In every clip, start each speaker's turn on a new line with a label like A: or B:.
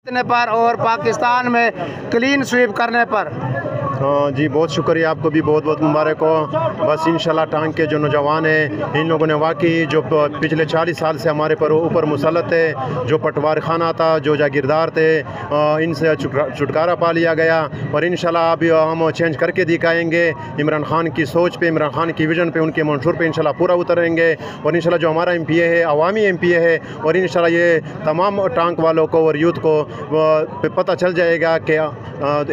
A: पर और पाकिस्तान में क्लीन स्वीप करने पर।
B: जी बहुत शुक्रिया, आपको भी बहुत बहुत मुबारक हो। बस इंशाल्लाह टांग के जो नौजवान हैं, इन लोगों ने वाकई जो पिछले 40 साल से हमारे ऊपर मुसलत थे, जो पटवार खाना था, जो जागीरदार थे, इनसे छुटकारा पा लिया गया। और इंशाल्लाह अभी हम चेंज करके दिखाएंगे। इमरान खान की सोच पे, इमरान खान की विजन पे, उनके मंशूर पे इंशाल्लाह पूरा उतरेंगे। और इंशाल्लाह जो हमारा MPA है अवामी MPA है, और इंशाल्लाह ये तमाम टांग वालों को और यूथ को पता चल जाएगा कि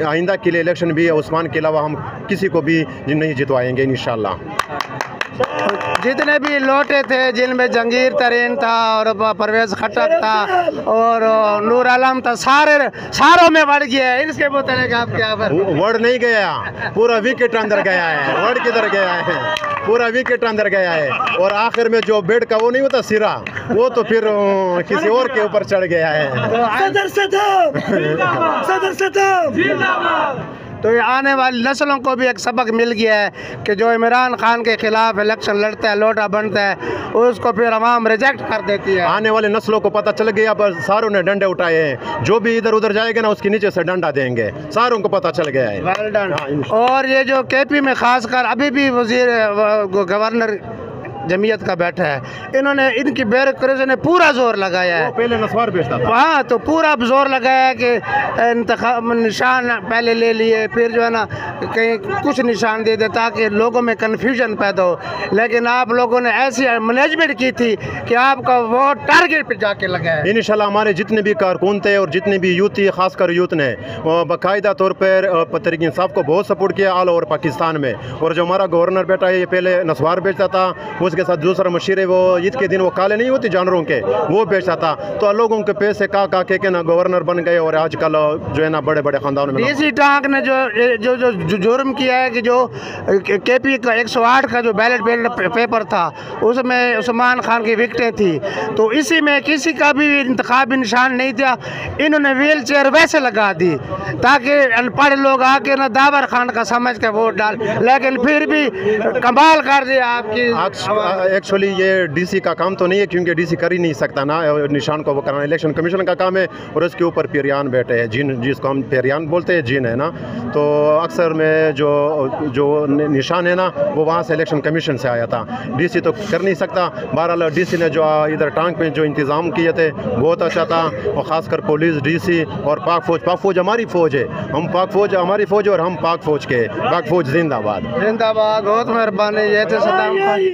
B: आइंदा के लिए इलेक्शन भी उस्मान के अलावा हम किसी को भी नहीं जितवाएंगे इंशाल्लाह।
A: जितने भी लौटे थे, जिनमें जंगीर तरीन था और परवेज़ खटक था और नूर आलम था, सारों में बढ़ गया है। इसके मुताबिक आप क्या
B: वर्ड नहीं गया, पूरा विकेट अंदर गया है। वर्ड किधर गया है? पूरा विकेट अंदर गया है। और आखिर में जो बेड का वो नहीं होता सिरा, वो तो फिर किसी और के ऊपर चढ़ गया है।
A: तो ये आने वाली नस्लों को भी एक सबक मिल गया है कि जो इमरान खान के खिलाफ इलेक्शन लड़ता है, लोटा बनता है, उसको फिर अवाम रिजेक्ट कर देती है।
B: आने वाले नस्लों को पता चल गया, पर सारों ने डंडे उठाए हैं। जो भी इधर उधर जाएगा ना, उसके नीचे से डंडा देंगे। सारों को पता चल गया है।
A: Well done. और ये जो KP में खासकर अभी भी गवर्नर जमीयत का बैठा है, इन्होंने इनकी ब्यूरोक्रेसी ने पूरा जोर लगाया है।
B: पहले नस्वार बेचता था।
A: हाँ, तो पूरा जोर लगाया है कि निशान पहले ले लिए, फिर जो है ना कहीं कुछ निशान दे दे ताकि लोगों में कन्फ्यूजन पैदा हो। लेकिन आप लोगों ने ऐसी मैनेजमेंट की थी कि आपका वोट टारगेट पे जाके लगा है।
B: इंशाल्लाह हमारे जितने भी कारकुन थे और जितने भी यूथ थी, खासकर यूथ ने बाकायदा तौर पर तहरीक इंसाफ को बहुत सपोर्ट किया ऑल ओवर पाकिस्तान में। और जो हमारा गवर्नर बेटा है, ये पहले नस्वार बेचता था, उसके साथ दूसरा मशीर है, वो ईद के दिन वो काले नहीं होती जानवरों के, वो बेचता था। तो लोगों के पैसे का के ना गवर्नर बन गए और आजकल जो है ना बड़े बड़े खानदानों में।
A: डीसी टांक ने जो जुर्म किया है कि जो KP का 108 का जो बैलेट पेपर था, उसमें उस्मान खान की विकटें थी, तो इसी में किसी का भी इंतखाबी निशान नहीं था। इन्होंने व्हील चेयर वैसे लगा दी ताकि अनपढ़ लोग आके ना दावर खान का समझ के वोट डाल, लेकिन फिर भी कमाल कर दिया आपकी।
B: एक्चुअली ये DC का काम तो नहीं है, क्योंकि DC कर ही नहीं सकता ना निशान को वो करना। इलेक्शन कमीशन का काम है और उसके ऊपर पेरियान बैठे हैं, जिन जिसको हम पेरियान बोलते हैं, जिन है ना। तो अक्सर में जो निशान है ना, वो वहाँ से इलेक्शन कमीशन से आया था। DC तो कर नहीं सकता। बहरहाल DC ने जो इधर टांग पे जो इंतज़ाम किए थे बहुत अच्छा था। और ख़ासकर पुलिस, DC और पाक फ़ौज हमारी फ़ौज है। हम पाक फ़ौज हमारी फ़ौज और हम पाक फ़ौज के। पाक फ़ौज जिंदाबाद।
A: जिंदाबाद। बहुत मेहरबानी। ये थे सदाम खान।